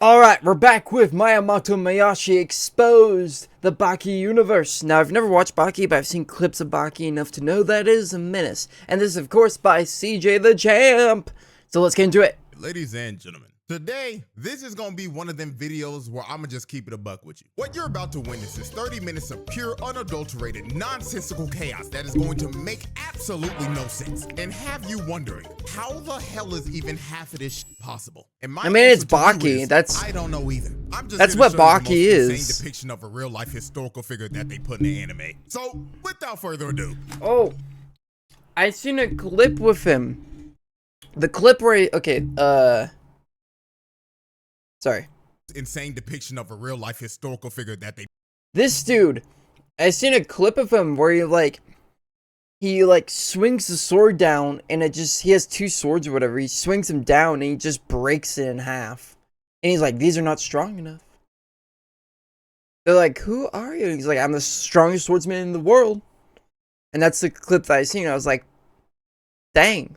Alright, we're back with Miyamoto Musashi exposed the Baki universe. Now, I've never watched Baki, but I've seen clips of Baki enough to know that it is a menace. And this is, of course, by CJ the Champ. So let's get into it. Ladies and gentlemen, today, this is gonna be one of them videos where I'ma just keep it a buck with you. What you're about to witness is 30 minutes of pure, unadulterated, nonsensical chaos that is going to make absolutely no sense and have you wondering, how the hell is even half of this shit possible? And my I mean, it's answer to you Baki. is, I don't know either. I'm just That's here what to show you the Baki most is. insane depiction of a real life historical figure that they put in the anime. So, without further ado. Oh, I seen a clip with him. The clip where sorry. Insane depiction of a real life historical figure that they. This dude, I seen a clip of him where he swings the sword down and he has two swords or whatever. He swings them down and he just breaks it in half. And he's like, these are not strong enough. They're like, who are you? He's like, I'm the strongest swordsman in the world. And that's the clip that I seen. I was like, dang.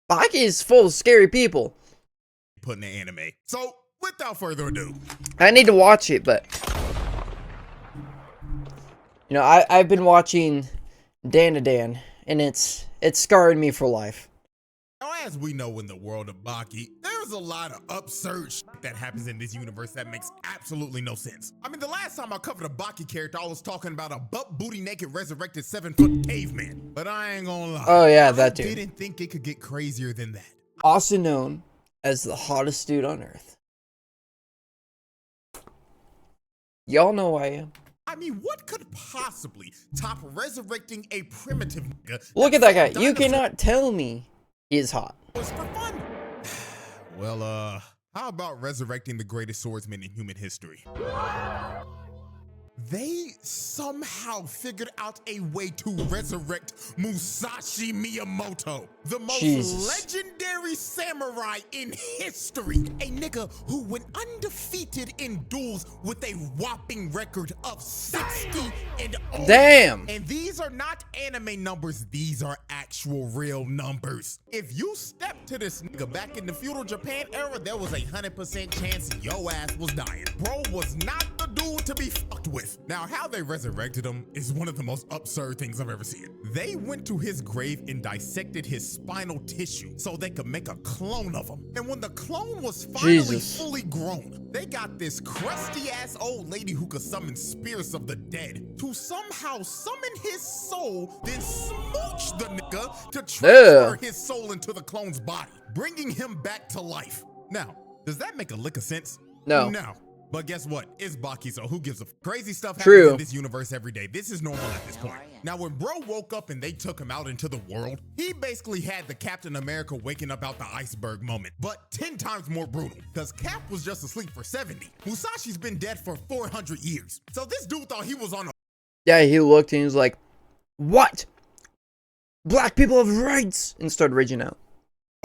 Baki is full of scary people. Put in the anime. So, without further ado. I need to watch it, but you know, I've been watching Dan to Dan, and it's scarred me for life. Now, as we know in the world of Baki, there's a lot of absurd shit that happens in this universe that makes absolutely no sense. I mean, the last time I covered a Baki character, I was talking about a butt booty naked resurrected 7-foot caveman. But I ain't gonna lie. Oh yeah, that dude. I didn't think it could get crazier than that. Also known as the hottest dude on earth. Y'all know who I am. I mean, what could possibly top resurrecting a primitive nigga? Look at that guy. You cannot tell me he is hot. Was for fun. Well, how about resurrecting the greatest swordsman in human history? They somehow figured out a way to resurrect Musashi Miyamoto, the most legendary samurai in history. A nigga who went undefeated in duels with a whopping record of 60 and over. Damn. And these are not anime numbers, these are actual real numbers. If you step to this nigga back in the feudal Japan era, there was 100% chance your ass was dying. Bro was not the dude to be fucked with. Now, how they resurrected him is one of the most absurd things I've ever seen. They went to his grave and dissected his spinal tissue so they could make a clone of him. And when the clone was finally fully grown, they got this crusty ass old lady who could summon spirits of the dead to somehow summon his soul, then smooch the nigga to transfer his soul into the clone's body, bringing him back to life. Now, does that make a lick of sense? No. No. But guess what? It's Baki, so who gives a crazy stuff happens in this universe every day. This is normal at this point. Now, when bro woke up and they took him out into the world, he basically had the Captain America waking up out the iceberg moment, but 10 times more brutal, because Cap was just asleep for 70. Musashi's been dead for 400 years. So this dude thought he was on a... Yeah, he looked and he was like, what? Black people have rights! And started raging out.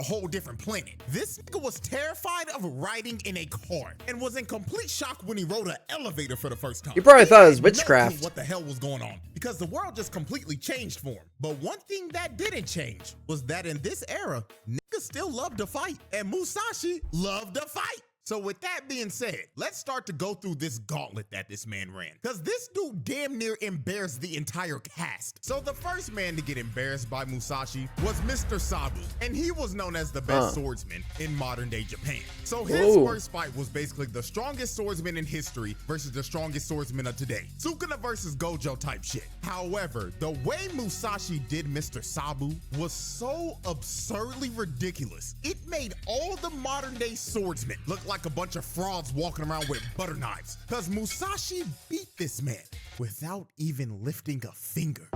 A whole different planet. This nigga was terrified of riding in a car and was in complete shock when he rode an elevator for the first time. You probably thought it was He had witchcraft. no clue what the hell was going on, because the world just completely changed for him. But one thing that didn't change was that in this era, niggas still loved to fight, and Musashi loved to fight. So with that being said, let's start to go through this gauntlet that this man ran, because this dude damn near embarrassed the entire cast. So the first man to get embarrassed by Musashi was Mr. Sabu, and he was known as the best swordsman in modern day Japan. So his first fight was basically the strongest swordsman in history versus the strongest swordsman of today. Sukuna versus Gojo type shit. However, the way Musashi did Mr. Sabu was so absurdly ridiculous. It made all the modern day swordsmen look like a bunch of frauds walking around with butter knives, because Musashi beat this man without even lifting a finger.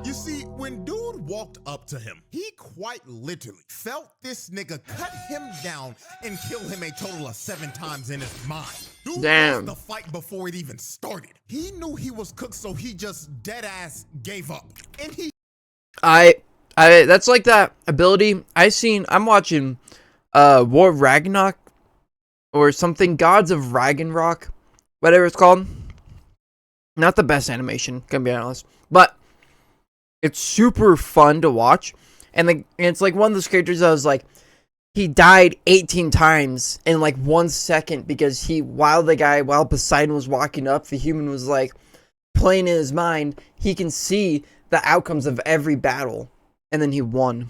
You see, when dude walked up to him, he quite literally felt this nigga cut him down and kill him a total of 7 times in his mind. Dude lost the fight before it even started. He knew he was cooked, so he just dead ass gave up. And he that's like that ability I'm watching War Ragnarok or something, Gods of Ragnarok, whatever it's called. Not the best animation, gonna be honest, but it's super fun to watch. And it's like one of those characters I was like, he died 18 times in like 1 second because while Poseidon was walking up, the human was like playing in his mind. He can see the outcomes of every battle, and then he won.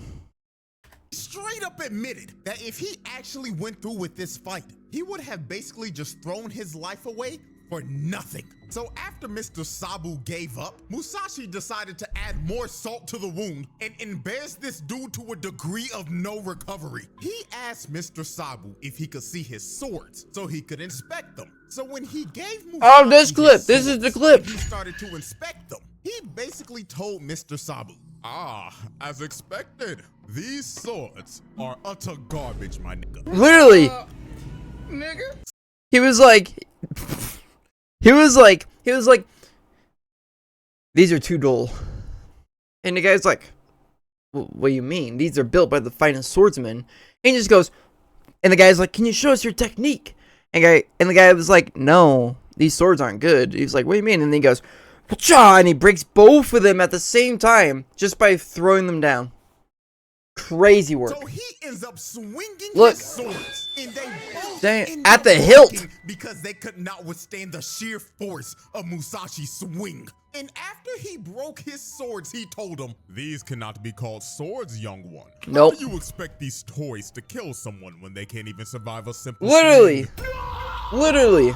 Straight up admitted that if he actually went through with this fight, he would have basically just thrown his life away for nothing. So after Mr. Sabu gave up, Musashi decided to add more salt to the wound and embarrass this dude to a degree of no recovery. He asked Mr. Sabu if he could see his swords so he could inspect them. So when he gave Musashi this clip, this is the clip. he started to inspect them. He basically told Mr. Sabu, as expected, these swords are utter garbage, my nigga. Literally. Nigga? He was like, these are too dull. And the guy's like, what do you mean? These are built by the finest swordsmen. And he just goes, and the guy's like, can you show us your technique? And the guy was like, no, these swords aren't good. He was like, what do you mean? And then he goes, cha, and he breaks both of them at the same time just by throwing them down. Crazy work. So he ends up swinging his swords, and they both end at up the hilt because they could not withstand the sheer force of Musashi's swing. And after he broke his swords, he told him, "These cannot be called swords, young one. Nope. How do you expect these toys to kill someone when they can't even survive a simple Literally. swing?" Literally.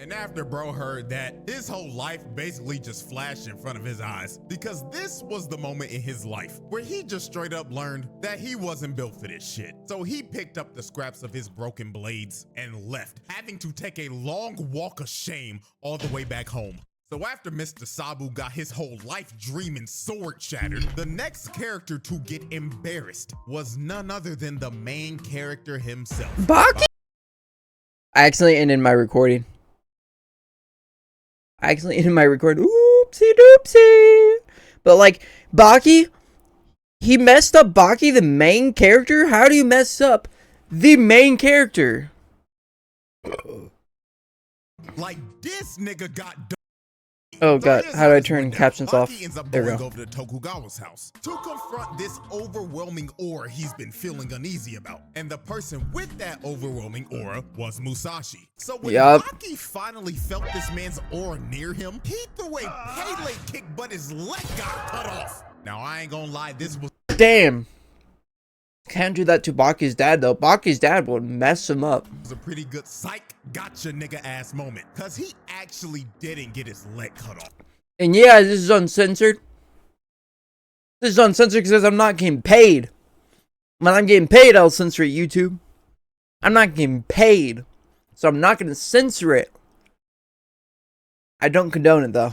And after bro heard that, his whole life basically just flashed in front of his eyes, because this was the moment in his life where he just straight up learned that he wasn't built for this shit. So he picked up the scraps of his broken blades and left, having to take a long walk of shame all the way back home. So after Mr. Sabu got his whole life dream and sword shattered, the next character to get embarrassed was none other than the main character himself. Baki? I accidentally ended my recording. Oopsie doopsie. But like, Baki, he messed up Baki, the main character? How do you mess up the main character? Like, this nigga got done. Oh god, how do I turn captions off? There we go. Over to Tokugawa's house to confront this overwhelming aura he's been feeling uneasy about. And the person with that overwhelming aura was Musashi. So when Baki finally felt this man's aura near him, he threw a Pele kick, but his leg got cut off. Now I ain't gonna lie, this was damn. Can't do that to Baki's dad though. Baki's dad would mess him up. It was a pretty good psych gotcha nigga ass moment, cause he actually didn't get his leg cut off. And yeah, this is uncensored. This is uncensored because I'm not getting paid. When I'm getting paid, I'll censor it, YouTube. I'm not getting paid, so I'm not gonna censor it. I don't condone it though.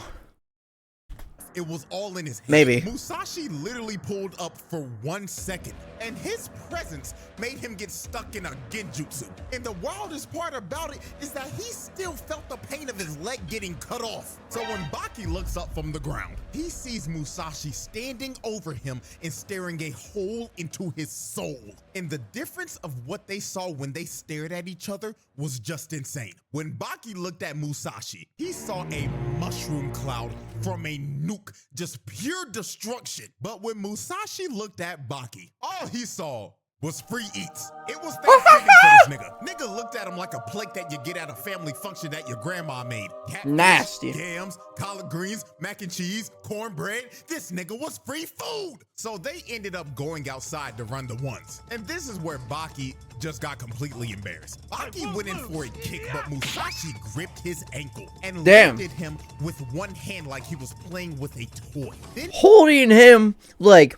It was all in his head. Maybe. Musashi literally pulled up for 1 second, and his presence made him get stuck in a genjutsu. And the wildest part about it is that he still felt the pain of his leg getting cut off. So when Baki looks up from the ground, he sees Musashi standing over him and staring a hole into his soul. And the difference of what they saw when they stared at each other was just insane. When Baki looked at Musashi, he saw a mushroom cloud from a nuke, just pure destruction. But when Musashi looked at Baki, all he saw was free eats. It was Thanksgiving for this nigga. Nigga looked at him like a plate that you get at a family function that your grandma made. Catfish, nasty. Yams, collard greens, mac and cheese, cornbread. This nigga was free food. So they ended up going outside to run the ones. And this is where Baki just got completely embarrassed. Baki went in for a kick, but Musashi gripped his ankle and lifted him with one hand like he was playing with a toy. Then holding him like,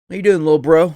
what you doing, little bro?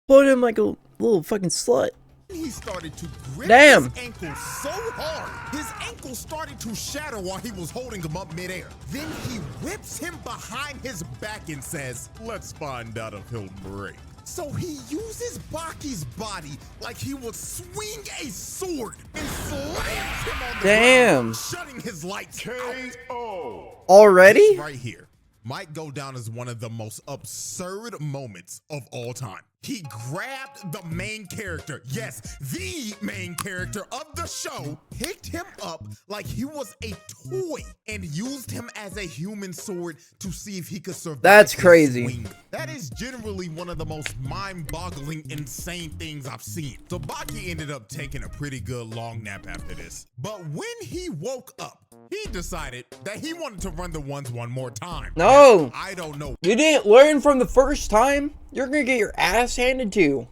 Holding him like a little fucking slut. He started to grip his ankle so hard, his ankle started to shatter while he was holding him up midair. Then he whips him behind his back and says, "Let's find out if he'll break." So he uses Baki's body like he would swing a sword and slams him on the ground, shutting his lights out. Already? This right here might go down as one of the most absurd moments of all time. He grabbed the main character, yes, the main character of the show, picked him up like he was a toy, and used him as a human sword to see if he could survive. That's his crazy. swing. That is generally one of the most mind-boggling, insane things I've seen. So Baki ended up taking a pretty good long nap after this. But when he woke up, he decided that he wanted to run the ones one more time. No. Now, I don't know You didn't learn from the first time? You're gonna get your ass handed to you.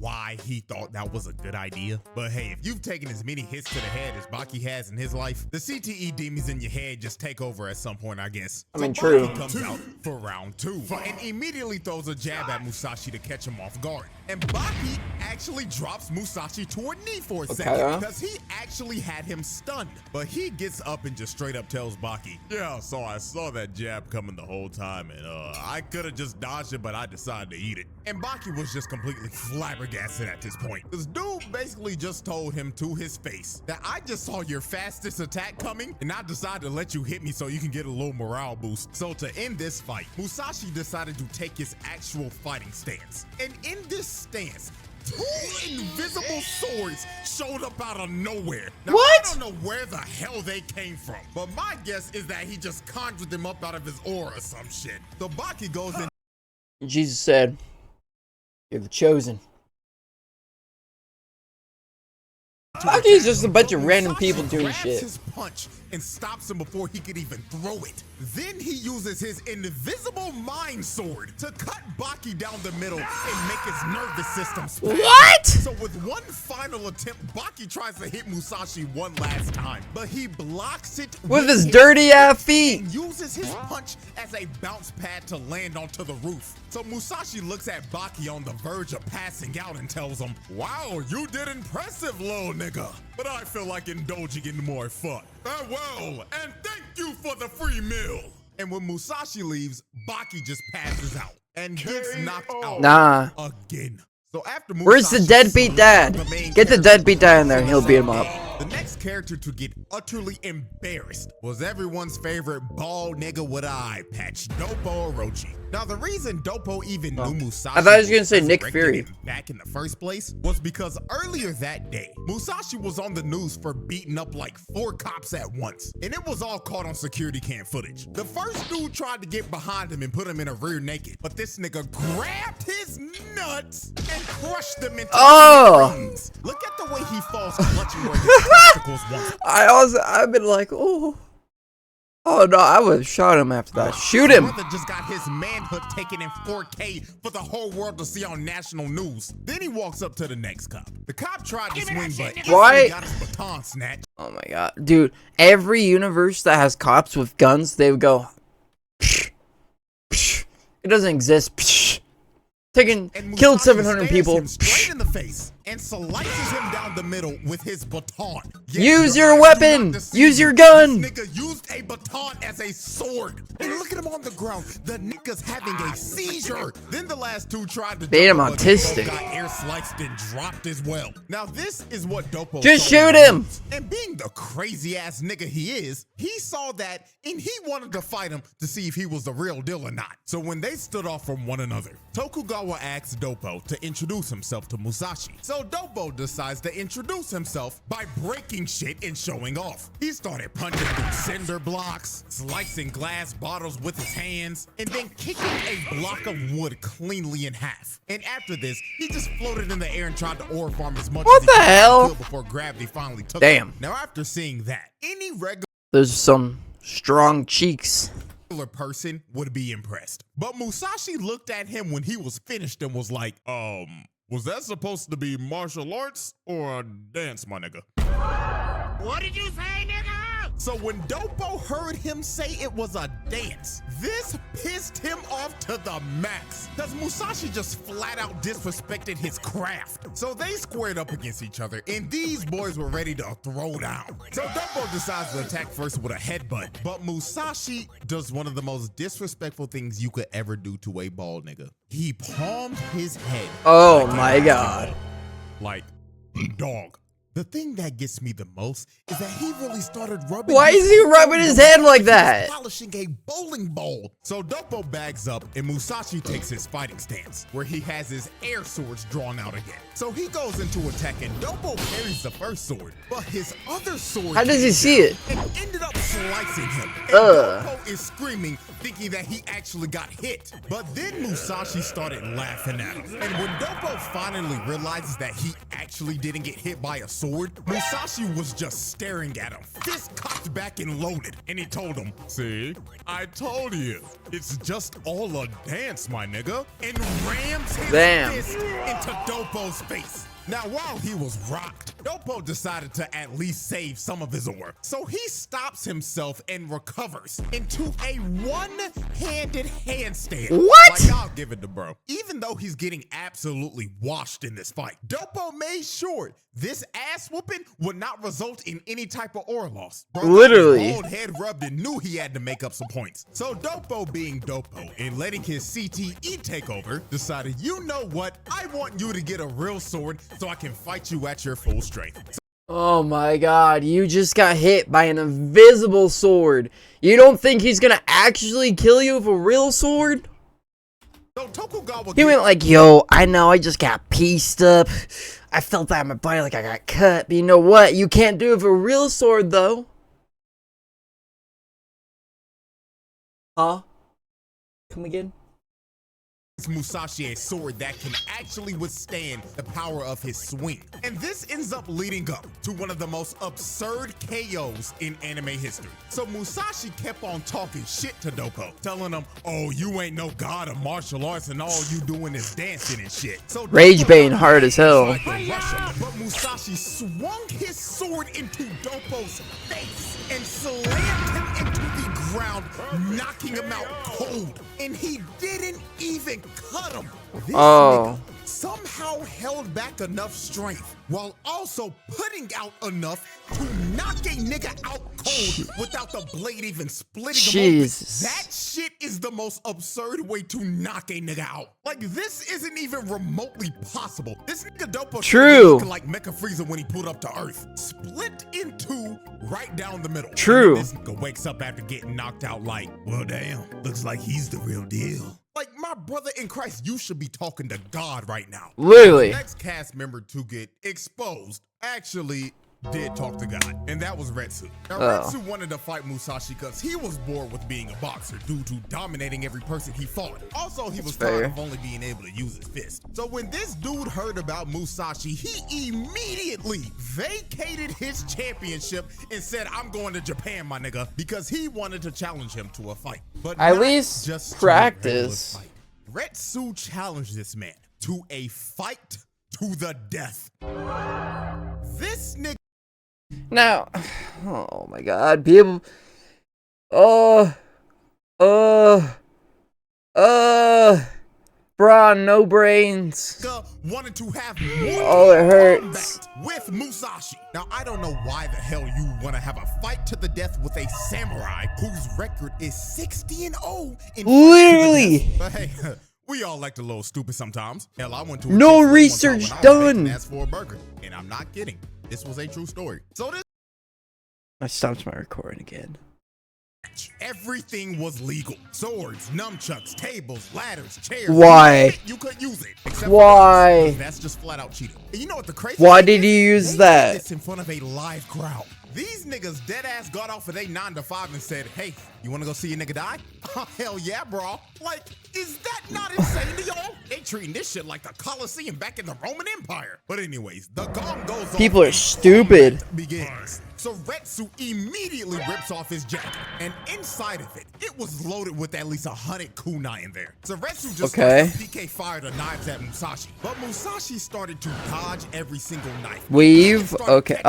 why he thought that was a good idea. But hey, if you've taken as many hits to the head as Baki has in his life, the CTE demons in your head just take over at some point, I guess. I mean, So true. Baki comes out for round 2 and immediately throws a jab at Musashi to catch him off guard. And Baki actually drops Musashi to a knee for a second because he actually had him stunned. But he gets up and just straight up tells Baki, yeah, so I saw that jab coming the whole time, and I could have just dodged it, but I decided to eat it. And Baki was just completely flabbergasted at this point. This dude basically just told him to his face that I just saw your fastest attack coming, and I decided to let you hit me so you can get a little morale boost. So to end this fight, Musashi decided to take his actual fighting stance. And in this stance, 2 invisible swords showed up out of nowhere. Now, What? I don't know where the hell they came from, but my guess is that he just conjured them up out of his aura or some shit. So Baki goes in. Jesus said, "You're the chosen." Baki's just a bunch of random people doing grabs shit. his punch and stops him before he could even throw it. Then he uses his invisible mind sword to cut Baki down the middle and make his nervous system spasm. What? So with one final attempt, Baki tries to hit Musashi one last time, but he blocks it With his dirty ass feet. and uses his punch as a bounce pad to land onto the roof. So Musashi looks at Baki on the verge of passing out and tells him, wow, you did impressive, little nigga. But I feel like indulging in more fun. Farewell, and thank you for the free meal. And when Musashi leaves, Baki just passes out and gets knocked out again. So after Where's the deadbeat dad? Get the deadbeat dad in there and he'll beat him up. The next character to get utterly embarrassed was everyone's favorite bald nigga with an eye patch, Doppo Orochi. Now, the reason Doppo even knew Musashi I thought he was gonna say Nick resurrected Fury. him back in the first place was because earlier that day, Musashi was on the news for beating up like 4 cops at once, and it was all caught on security cam footage. The first dude tried to get behind him and put him in a rear naked, but this nigga grabbed his nuts and crushed them into rings. Look at the way he falls clutching where his testicles once. I've been like, oh no, I would have shot him after that. Shoot him. His brother just got his manhood taken in 4K for the whole world to see on national news. Then he walks up to the next cop. The cop tried to swing, but Why? instantly got his baton snatched. Oh my god, dude! Every universe that has cops with guns, they would go. Psh, psh. It doesn't exist. Psh. Killed 700 people. Him straight in the face and slices him down the middle with his baton. Use your weapon. Use your gun. This nigga used a baton as a sword. And look at him on the ground. The nigga's having a seizure. Then the last 2 tried to Made him jump, but autistic. Doppo got air sliced and dropped as well. Now this is what Doppo Just saw shoot in the him. news. And being the crazy ass nigga he is, he saw that and he wanted to fight him to see if he was the real deal or not. So when they stood off from one another, Tokugawa asked Doppo to introduce himself to Musashi. So Doppo decides to introduce himself by breaking shit and showing off. He started punching through cinder blocks, slicing glass bottles with his hands, and then kicking a block of wood cleanly in half. And after this, he just floated in the air and tried to ore farm as much What as he the could hell? before gravity finally took Damn. him. Now after seeing that, any regular Those are some strong cheeks. person would be impressed. But Musashi looked at him when he was finished and was like, was that supposed to be martial arts or a dance, my nigga? What did you say, nigga? So when Doppo heard him say it was a dance, this pissed him off to the max. Because Musashi just flat out disrespected his craft. So they squared up against each other, and these boys were ready to throw down. So Doppo decides to attack first with a headbutt, but Musashi does one of the most disrespectful things you could ever do to a bald nigga. He palmed his head. Oh my god. Like, dog, The thing that gets me the most is that he really started rubbing. Why is he rubbing his head like that? Polishing a bowling ball. So Doppo bags up and Musashi takes his fighting stance, where he has his air swords drawn out again. So he goes into attack and Doppo parries the first sword, but his other sword. How does he see it? And ended up slicing him. And Doppo is screaming, thinking that he actually got hit. But then Musashi started laughing at him. And when Doppo finally realizes that he actually didn't get hit by a sword, Musashi was just staring at him, fist cocked back and loaded. And he told him, "See, I told you, it's just all a dance, my nigga." And rams his fist into Doppo's face. Now, while he was rocked, Doppo decided to at least save some of his ore. So he stops himself and recovers into a one-handed handstand. What? Like, I'll give it to bro. Even though he's getting absolutely washed in this fight, Doppo made sure this ass whooping would not result in any type of ore loss. Bro, literally. His old head rubbed and knew he had to make up some points. So Doppo, being Doppo and letting his CTE take over, decided, you know what? I want you to get a real sword so I can fight you at your full strength. Oh my god, you just got hit by an invisible sword. You don't think he's gonna actually kill you with a real sword? So Tokugawa He went like, yo, I know I just got pieced up. I felt that in my body like I got cut. But you know what? You can't do it with a real sword, though. Huh? Come again? Musashi a sword that can actually withstand the power of his swing. And this ends up leading up to one of the most absurd KOs in anime history. So Musashi kept on talking shit to Doppo, telling him, "Oh, you ain't no god of martial arts and all you doing is dancing and shit." So Rage Bane hard as hell. But Musashi swung his sword into Doppo's face and slammed him into the ground, knocking him out cold. And he didn't even cut him. This nigga somehow held back enough strength while also putting out enough to knock a nigga out cold without the blade even splitting him open. That shit is the most absurd way to knock a nigga out. Like, this isn't even remotely possible. This nigga Doppo looking like Mecha Frieza when he pulled up to Earth. Split in two right down the middle. True. This nigga wakes up after getting knocked out like, well, damn, looks like he's the real deal. Like, my brother in Christ, you should be talking to God right now. Literally. The next cast member to get exposed actually did talk to God, and that was Retsu. Now, Retsu wanted to fight Musashi because he was bored with being a boxer due to dominating every person he fought. Also, he was tired of only being able to use his fist. So when this dude heard about Musashi, he immediately vacated his championship and said, "I'm going to Japan, my nigga," because he wanted to challenge him to a fight. But at least just practice. Retsu challenged this man to a fight to the death. This nigga. Now, oh my god, people. Bra, no brains. Wanted to have more it hurts. with Musashi. Now, I don't know why the hell you want to have a fight to the death with a samurai whose record is 60-0 in literally. But hey, we all like a little stupid sometimes. Hell, I went to no research done. Asked for a burger, and I'm not kidding. This was a true story. So this. I stopped my recording again. Everything was legal. Swords, nunchucks, tables, ladders, chairs. Why? You could use it. Why? That's just flat out cheating. And you know what the crazy Why did you use that? It's in front of a live crowd. These niggas dead ass got off of their 9 to 5 and said, "Hey, you wanna go see a nigga die?" Hell yeah, bro. Like, is that not insane to y'all? They treating this shit like the Colosseum back in the Roman Empire. But anyways, the gong goes off. People are stupid. Begins. So Retsu immediately rips off his jacket, and inside of it, it was loaded with at least 100 kunai in there. So Retsu just PK fired the knives at Musashi, but Musashi started to dodge every single knife. Weave. Okay.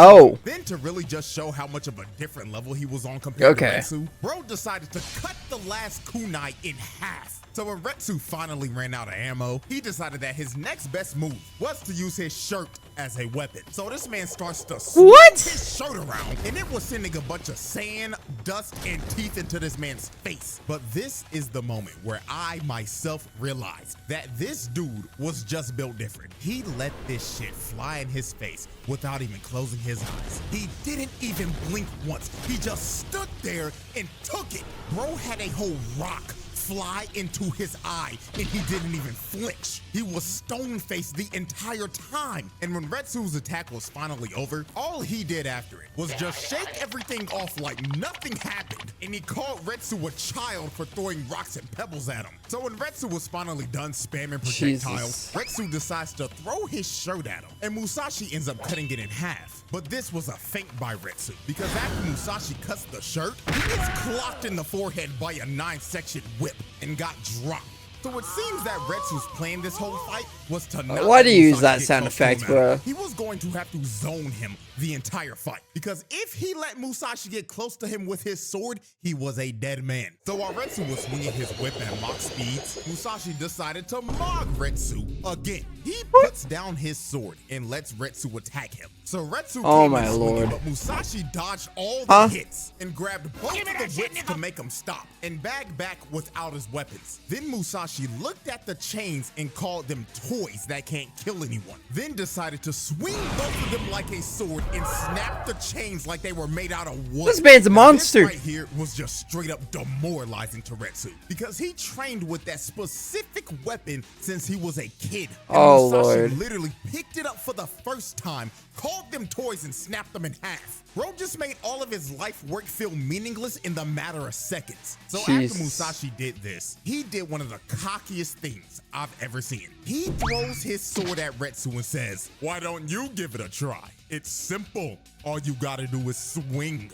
Then to really just show how much of a different level he was on compared to Retsu, bro decided to cut the last kunai in half. So when Retsu finally ran out of ammo, he decided that his next best move was to use his shirt as a weapon. So this man starts to swing What? his shirt around, and it was sending a bunch of sand, dust, and teeth into this man's face. But this is the moment where I myself realized that this dude was just built different. He let this shit fly in his face without even closing his eyes. He didn't even blink once. He just stood there and took it. Bro had a whole rock fly into his eye, and he didn't even flinch. He was stone-faced the entire time. And when Retsu's attack was finally over, all he did after it was just shake everything off like nothing happened. And he called Retsu a child for throwing rocks and pebbles at him. So when Retsu was finally done spamming projectiles, Retsu decides to throw his shirt at him, and Musashi ends up cutting it in half. But this was a feint by Retsu, because after Musashi cuts the shirt, he gets clocked in the forehead by a 9-section whip and got dropped. So it seems that Retsu's plan this whole fight was to not Why do you use Musashi that get sound close to effect, him. bro? He was going to have to zone him the entire fight, because if he let Musashi get close to him with his sword, he was a dead man. So while Retsu was swinging his whip at mock speeds, Musashi decided to mock Retsu again. He puts down his sword and lets Retsu attack him. So Retsu came in swinging, but Musashi dodged all the hits and grabbed both of the whips to make him stop and bagged back without his weapons. Then Musashi looked at the chains and called them toys that can't kill anyone. Then decided to swing both of them like a sword and snap the chains like they were made out of wood. This man's a monster. This right here was just straight up demoralizing to Retsu, because he trained with that specific weapon since he was a kid. And Oh, Musashi Lord. literally picked it up for the first time, called them toys, and snapped them in half. Bro just made all of his life work feel meaningless in the matter of seconds. So after Musashi did this, he did one of the cockiest things I've ever seen. He throws his sword at Retsu and says, "Why don't you give it a try? It's simple. All you gotta do is swing."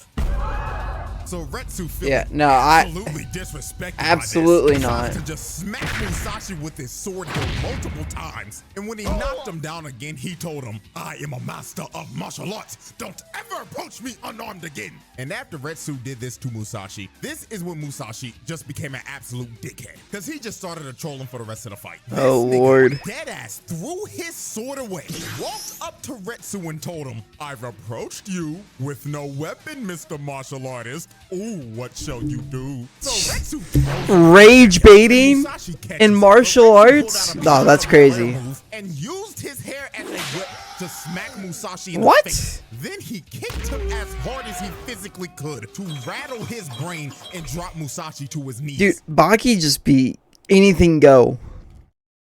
So Retsu feels absolutely disrespected absolutely by this. not. Decides to just smack Musashi with his sword hilt multiple times. And when he knocked him down again, he told him, "I am a master of martial arts. Don't ever approach me unarmed again." And after Retsu did this to Musashi, this is when Musashi just became an absolute dickhead, because he just started to troll him for the rest of the fight. Oh, Lord. Deadass threw his sword away, walked up to Retsu and told him, "I've approached you with no weapon, Mr. Martial Artist. Ooh, what shall you do?" So Retsu Rage baiting in martial arts? No, that's crazy. And used his hair as a whip to smack Musashi in the What? face. Then he kicked him as hard as he physically could to rattle his brain and drop Musashi to his knees. Dude, Baki just be anything go.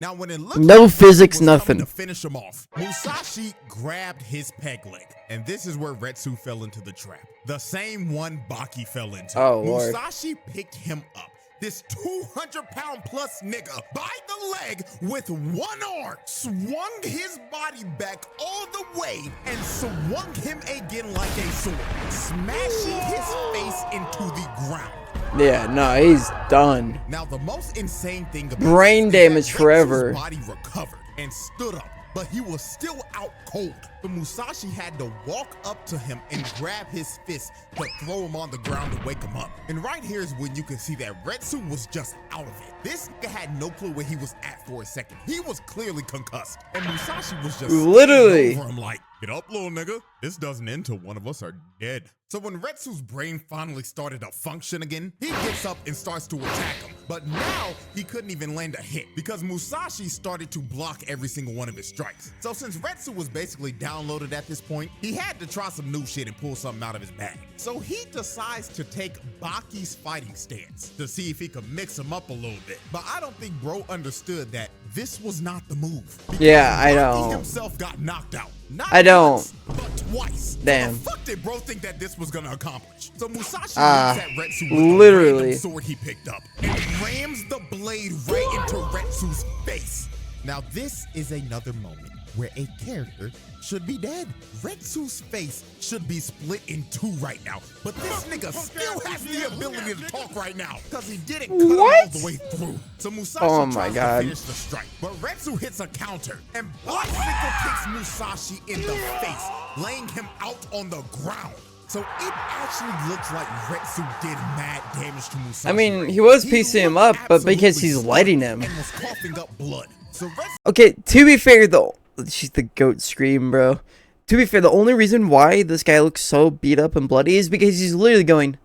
Now, when it looked No like physics, Retsu was coming nothing. to finish him off, Musashi grabbed his peg leg, and this is where Retsu fell into the trap. The same one Baki fell into. Oh, Lord. Musashi picked him up, this 200-pound plus nigga, by the leg with one arm, swung his body back all the way, and swung him again like a sword, smashing his face into the ground. Yeah, no, he's done. Now, the most insane thing about Brain this is damage that forever. Retsu's body recovered and stood up, but he was still out cold. So Musashi had to walk up to him and grab his fist to throw him on the ground to wake him up. And right here is when you can see that Retsu was just out of it. This nigga had no clue where he was at for a second. He was clearly concussed, and Musashi was just Literally over him like, "Get up, little nigga. This doesn't end till one of us are dead." So when Retsu's brain finally started to function again, he gets up and starts to attack him. But now he couldn't even land a hit, because Musashi started to block every single one of his strikes. So since Retsu was basically downloaded at this point, he had to try some new shit and pull something out of his bag. So he decides to take Baki's fighting stance to see if he could mix him up a little bit. But I don't think bro understood that this was not the move. Yeah, I Baki don't. himself got knocked out. Not I don't. once, but twice. Damn. So the fuck did bro think that this was gonna accomplish? So Musashi looks at Retsu with literally. the random sword he picked up and rams the blade right into Retsu's face. Now this is another moment where a character should be dead. Retsu's face should be split in two right now, but this nigga still has the ability to talk right now, because he didn't cut him all the way through. So Musashi tries to finish the strike, but Retsu hits a counter and bicycle kicks Musashi in the face, laying him out on the ground. So it actually looks like Retsu did mad damage to Musashi. I mean, he was piecing him up, but because he's lighting him. And was coughing up blood. So Retsu Okay, to be fair though, She's the goat scream, bro. To be fair, the only reason why this guy looks so beat up and bloody is because he's literally going,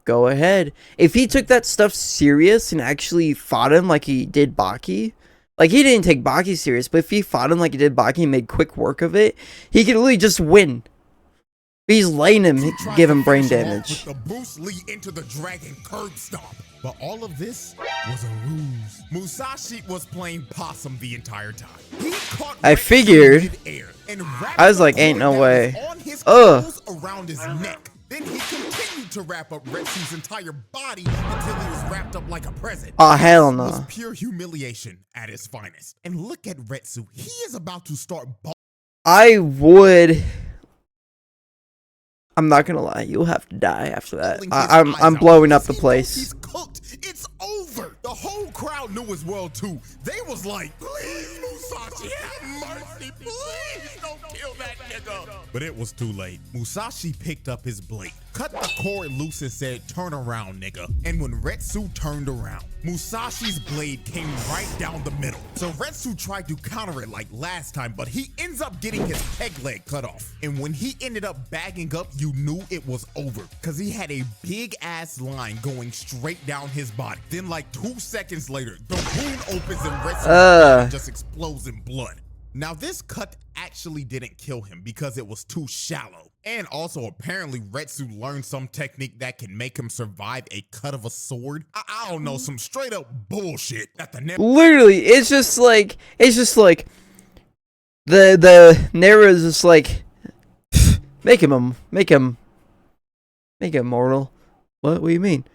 go ahead. If he took that stuff serious and actually fought him like he did Baki, like he didn't take Baki serious, but if he fought him like he did Baki and made quick work of it, he could literally just win. He's letting him give him brain damage. With the Bruce Lee into the dragon curb stomp. But all of this was a ruse. Musashi was playing possum the entire time. He caught I figured. Mid-air and I was like, ain't no way. Ugh. Around his neck. Then he continued to wrap up Retsu's entire body until he was wrapped up like a present. Oh, hell no. It was pure humiliation at its finest. And look at Retsu. He is about to start. I would. I'm not gonna lie. You'll have to die after that. I'm blowing up the place. He's cooked. It's over. The whole crowd knew as well too. They was like, please, Musashi, have mercy. Please don't kill that nigga. But it was too late. Musashi picked up his blade, cut the cord loose and said, turn around, nigga. And when Retsu turned around, Musashi's blade came right down the middle. So Retsu tried to counter it like last time, but he ends up getting his peg leg cut off. And when he ended up bagging up, you knew it was over because he had a big ass line going straight down his body. Then like 2 seconds later, the wound opens and Retsu's body just explodes in blood. Now this cut actually didn't kill him because it was too shallow. And also apparently Retsu learned some technique that can make him survive a cut of a sword. I don't know, some straight up bullshit that the literally, it's just like the narrator is just like make him immortal. What do you mean?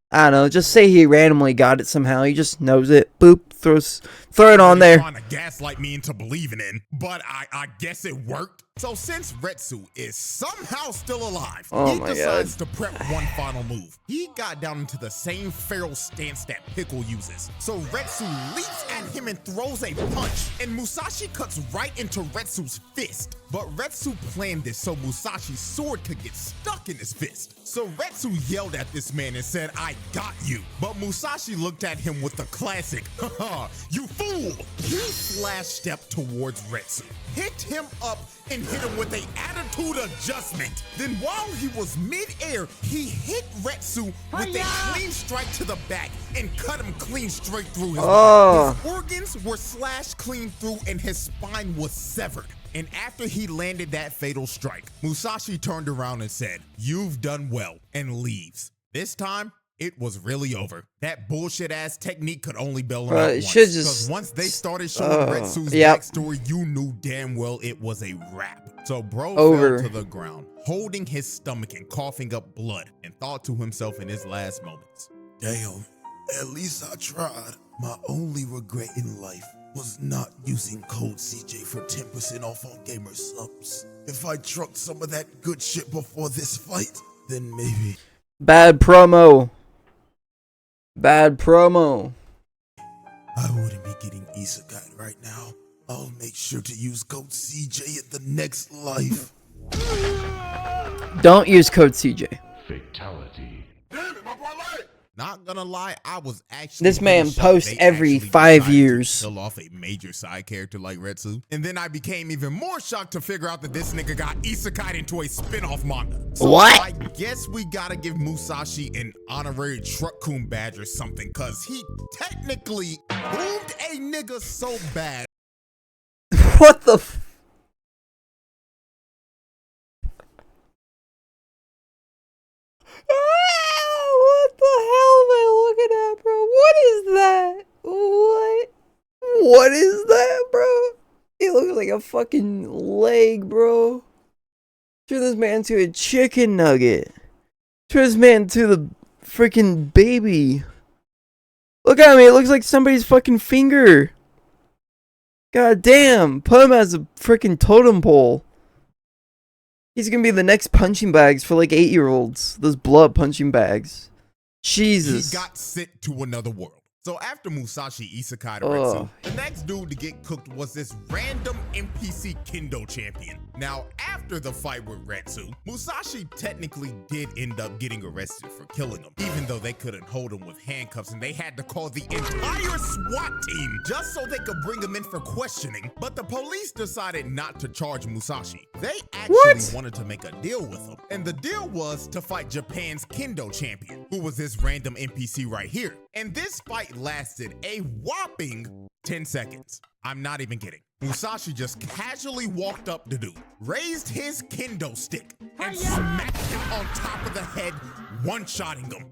I don't know, just say he randomly got it somehow. He just knows it. Boop, throw it on there. Trying to gaslight me into believing in, but I guess it worked. So since Retsu is somehow still alive, he decides to prep one final move. He got down into the same feral stance that Pickle uses. So Retsu leaps at him and throws a punch, and Musashi cuts right into Retsu's fist. But Retsu planned this so Musashi's sword could get stuck in his fist. So Retsu yelled at this man and said, I got you. But Musashi looked at him with the classic, haha, you fool! He flash stepped towards Retsu, picked him up, and hit him with an attitude adjustment. Then while he was mid-air, he hit Retsu with a clean strike to the back and cut him clean straight through his body. His organs were slashed clean through and his spine was severed. And after he landed that fatal strike, Musashi turned around and said, you've done well, and leaves. This time, it was really over. That bullshit ass technique could only bail him out once. Because once they started showing Retsu's backstory, you knew damn well it was a wrap. So bro fell to the ground, holding his stomach and coughing up blood, and thought to himself in his last moments, damn, at least I tried. My only regret in life was not using code CJ for 10% off on gamer subs. If I trucked some of that good shit before this fight, then maybe. Bad promo. Bad promo. I wouldn't be getting isekai right now. I'll make sure to use code CJ in the next life. Don't use code CJ. Fatality. Not gonna lie, I was actually this man posts every 5 years. Kill off a major side character like Retsu, and then I became even more shocked to figure out that this nigga got isekai'd into a spin-off manga. So what? I guess we gotta give Musashi an honorary truck-kun badge or something, cause he technically boomed a nigga so bad. What the f- What the hell am I looking at, bro? What is that? What is that, bro? It looks like a fucking leg, bro. Turn this man to a chicken nugget. Turn this man to the freaking baby. Look at me, it looks like somebody's fucking finger. God damn, put him as a freaking totem pole. He's gonna be the next punching bags for like 8-year-olds. Those blood punching bags. Jesus. He got sent to another world. So after Musashi isekai'd Ugh. Retsu, the next dude to get cooked was this random NPC Kendo champion. Now, after the fight with Retsu, Musashi technically did end up getting arrested for killing him, even though they couldn't hold him with handcuffs and they had to call the entire SWAT team just so they could bring him in for questioning. But the police decided not to charge Musashi. They actually wanted to make a deal with him, and the deal was to fight Japan's Kendo champion, who was this random NPC right here. And this fight lasted a whopping 10 seconds. I'm not even kidding. Musashi just casually walked up to dude, raised his kendo stick, and smacked him on top of the head, one-shotting him.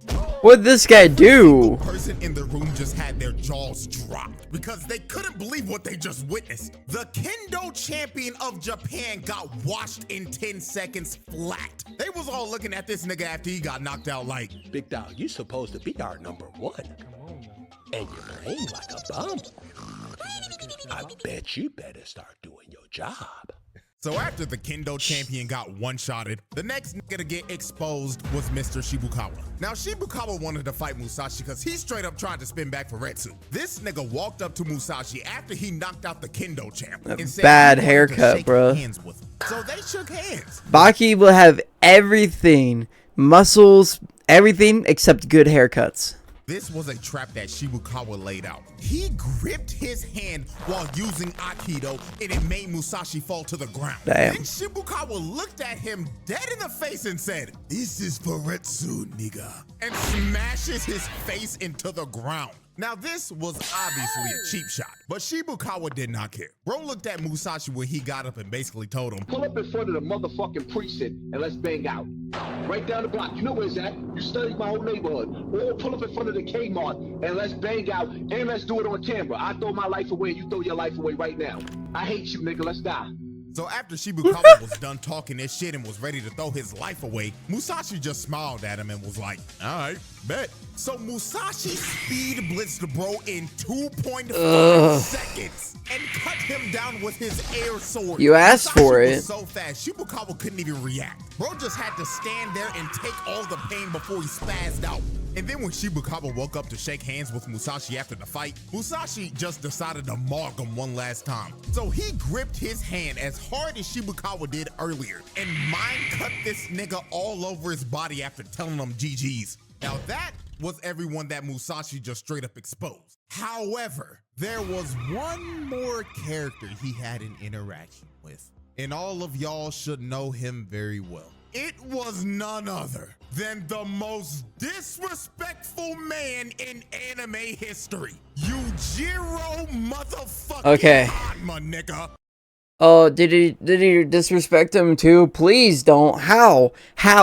What'd this guy do? The person in the room just had their jaws dropped because they couldn't believe what they just witnessed. The Kendo champion of Japan got washed in 10 seconds flat. They was all looking at this nigga after he got knocked out like, Big dog, you supposed to be our number one. And you're playing like a bum. I bet you better start doing your job. So after the Kendo champion got one-shotted, the next nigga to get exposed was Mr. Shibukawa. Now, Shibukawa wanted to fight Musashi because he straight up tried to spin back for Retsu. This nigga walked up to Musashi after he knocked out the Kendo champ and said Bad he wanted to haircut, shake bro. hands with him. So they shook hands. Baki will have everything, muscles, everything except good haircuts. This was a trap that Shibukawa laid out. He gripped his hand while using Aikido, and it made Musashi fall to the ground. Damn. Then Shibukawa looked at him dead in the face and said, "This is for Retsu, nigga," and smashes his face into the ground. Now, this was obviously a cheap shot, but Shibukawa did not care. Bro looked at Musashi when he got up and basically told him, "Pull up in front of the motherfucking precinct and let's bang out. Right down the block. You know where it's at. You studied my whole neighborhood. Or pull up in front of the Kmart and let's bang out and let's do it on camera. I throw my life away, you throw your life away right now. I hate you, nigga. Let's die." So after Shibukawa was done talking this shit and was ready to throw his life away, Musashi just smiled at him and was like, "All right, bet." So Musashi speed blitzed bro in 2.5 seconds and cut him down with his air sword. You asked Musashi for was it. so fast, Shibukawa couldn't even react. Bro just had to stand there and take all the pain before he spazzed out. And then when Shibukawa woke up to shake hands with Musashi after the fight, Musashi just decided to mark him one last time. So he gripped his hand as hard as Shibukawa did earlier and mind cut this nigga all over his body after telling him GG's. Now that was everyone that Musashi just straight up exposed. However, there was one more character he had an interaction with, and all of y'all should know him very well. It was none other than the most disrespectful man in anime history, Yujiro motherfucking Okay. Hanma, nigga. Oh, did he disrespect him too? Please don't. How?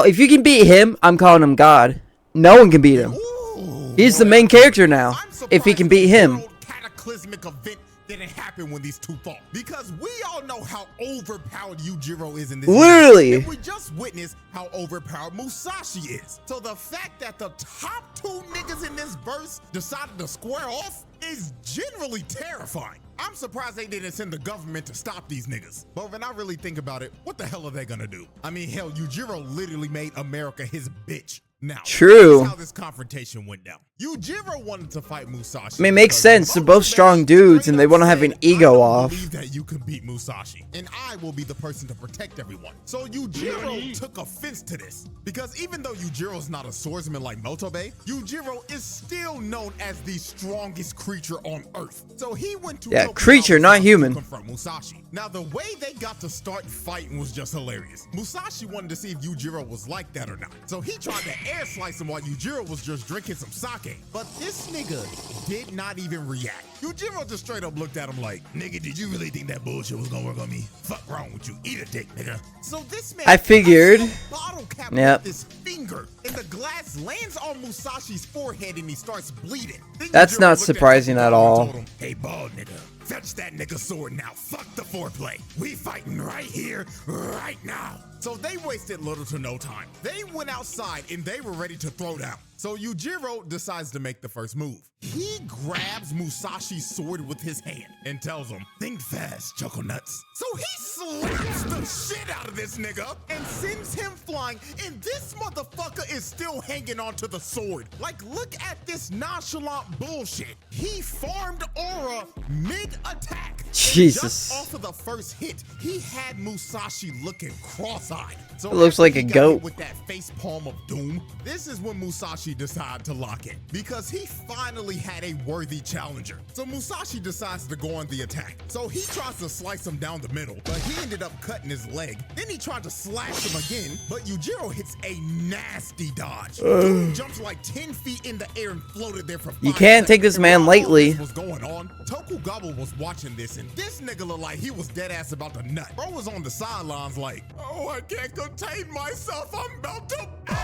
If you can beat him, I'm calling him God. No one can beat him. Ooh, He's the main character now. If he can beat him. World cataclysmic event didn't happen when these two fought, because we all know how overpowered Yujiro is in this Literally. game, and we just witnessed how overpowered Musashi is. So the fact that the top two niggas in this verse decided to square off is generally terrifying. I'm surprised they didn't send the government to stop these niggas. But when I really think about it, what the hell are they gonna do? I mean, hell, Yujiro literally made America his bitch. Now, True. here's how this confrontation went down. Yujiro wanted to fight Musashi. I mean, it makes because sense. They're both strong dudes, and they want to have an ego off. I believe that you can beat Musashi, and I will be the person to protect everyone. So Yujiro took offense to this, because even though Yujiro's not a swordsman like Motobe, Yujiro is still known as the strongest creature on Earth. So he went to Yeah, Tokugawa creature, not to human. confront Musashi. Now, the way they got to start fighting was just hilarious. Musashi wanted to see if Yujiro was like that or not, so he tried to air slice him while Yujiro was just drinking some sake. But this nigga did not even react. Yujiro just straight up looked at him like, "Nigga, did you really think that bullshit was gonna work on me? Fuck wrong with you? Eat a dick, nigga." So this man, I figured. a bottle cap Yep. with his finger, and the glass lands on Musashi's forehead and he starts bleeding. Then That's Yujiro not looked at surprising Tokugawa at and all. told him, "Hey, bald nigga, fetch that nigga sword now. Fuck the foreplay. We fighting right here, right now." So they wasted little to no time. They went outside and they were ready to throw down. So Yujiro decides to make the first move. He grabs Musashi's sword with his hand and tells him, think fast, Choco Nuts. So he slaps the shit out of this nigga and sends him flying, and this motherfucker is still hanging onto the sword. Like, look at this nonchalant bullshit. He farmed aura mid-attack. Jesus. Just off of the first hit, he had Musashi looking cross-eyed. So It looks like a he got goat. hit with that face palm of doom. This is when Musashi decided to lock in because he finally had a worthy challenger. So Musashi decides to go on the attack. So he tries to slice him down the middle, but he ended up cutting his leg. Then he tried to slash him again, but Yujiro hits a nasty dodge. Dude jumps like 10 feet in the air and floated there for 5 You can't take seconds. this man While all lightly. this was going on, Tokugawa was watching this, and this nigga looked like he was dead ass about to nut. Bro was on the sidelines like, oh, I can't contain myself. I'm about to bust.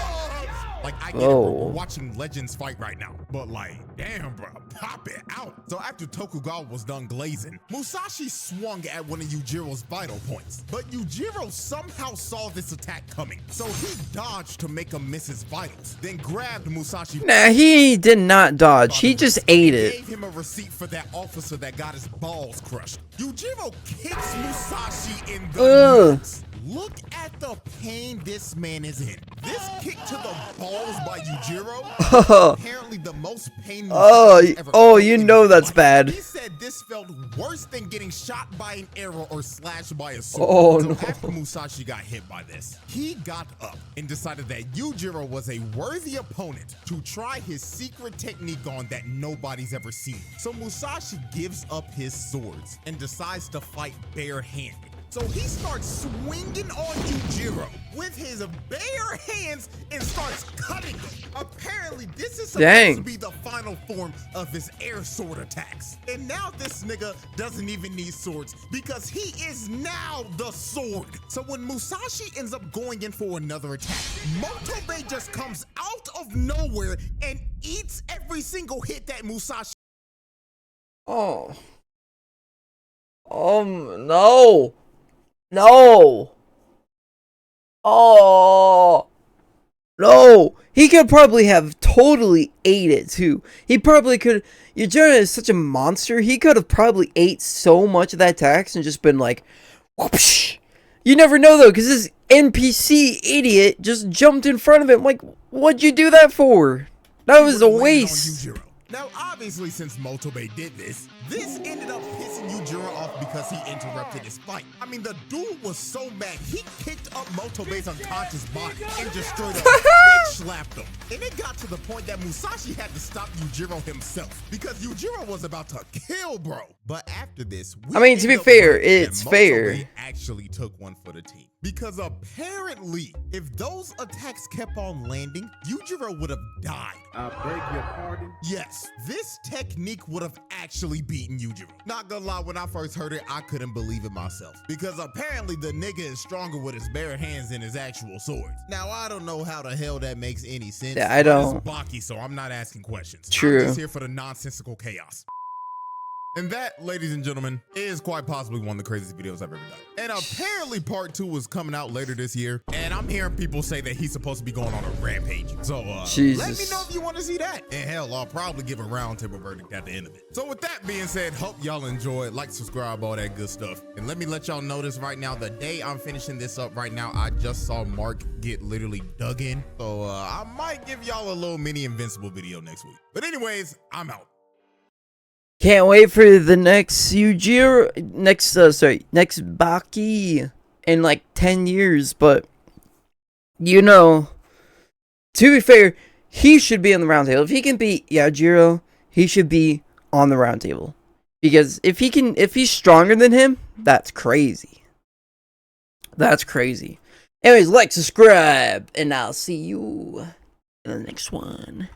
Like, I get it, bro. We're watching legends fight right now. But like, damn, bro, pop it out. So after Tokugawa was done glazing, Musashi swung at one of Yujiro's vital points. But Yujiro somehow saw this attack coming. So he dodged to make him miss his vitals, then grabbed Musashi. Nah, he did not dodge. He just ate it. Gave him a receipt for that officer that got his balls crushed. Yujiro kicks Musashi in the nuts. Look at the pain this man is in. This kick to the balls by Yujiro, apparently the most pain Musashi ever felt you in know his that's life. bad. He said this felt worse than getting shot by an arrow or slashed by a sword. Oh, So no. after Musashi got hit by this, he got up and decided that Yujiro was a worthy opponent to try his secret technique on that nobody's ever seen. So Musashi gives up his swords and decides to fight barehanded. So he starts swinging on Yujiro with his bare hands and starts cutting him. Apparently, this is supposed to be the final form of his air sword attacks. And now this nigga doesn't even need swords because he is now the sword. So when Musashi ends up going in for another attack, Motobe just comes out of nowhere and eats every single hit that Musashi. Oh. No. No. Oh. No. He could probably have totally ate it too. He probably could. Yujiro is such a monster. He could have probably ate so much of that tax and just been like, whoopsh. You never know though, because this NPC idiot just jumped in front of him. Like, what'd you do that for? That was a waste. Now, obviously, since Motobe did this ended up pissing Yujiro off because he interrupted his fight. I mean, the dude was so mad, he kicked up Motobe's unconscious body and just straight up bitch slapped him. And it got to the point that Musashi had to stop Yujiro himself because Yujiro was about to kill bro. But after this, I mean, to be fair, it's fair. Motobe actually took one for the team. Because apparently, if those attacks kept on landing, Yujiro would have died. I beg your pardon? Yes, this technique would have actually beaten Yujiro. Not gonna lie, when I first heard it, I couldn't believe it myself. Because apparently the nigga is stronger with his bare hands than his actual swords. Now, I don't know how the hell that makes any sense. Yeah, I don't. It's Baki, so I'm not asking questions. True. I'm just here for the nonsensical chaos. And that, ladies and gentlemen, is quite possibly one of the craziest videos I've ever done. And apparently part 2 is coming out later this year. And I'm hearing people say that he's supposed to be going on a rampage. So Jesus. let me know if you want to see that. And hell, I'll probably give a roundtable verdict at the end of it. So with that being said, hope y'all enjoy. Like, subscribe, all that good stuff. And let me let y'all know this right now. The day I'm finishing this up right now, I just saw Mark get literally dug in. So I might give y'all a little mini Invincible video next week. But anyways, I'm out. Can't wait for the next Yujiro, next Baki in like 10 years, but you know, to be fair, he should be on the round table. If he can beat Yujiro, he should be on the round table. Because if he's stronger than him, that's crazy. That's crazy. Anyways, like, subscribe, and I'll see you in the next one.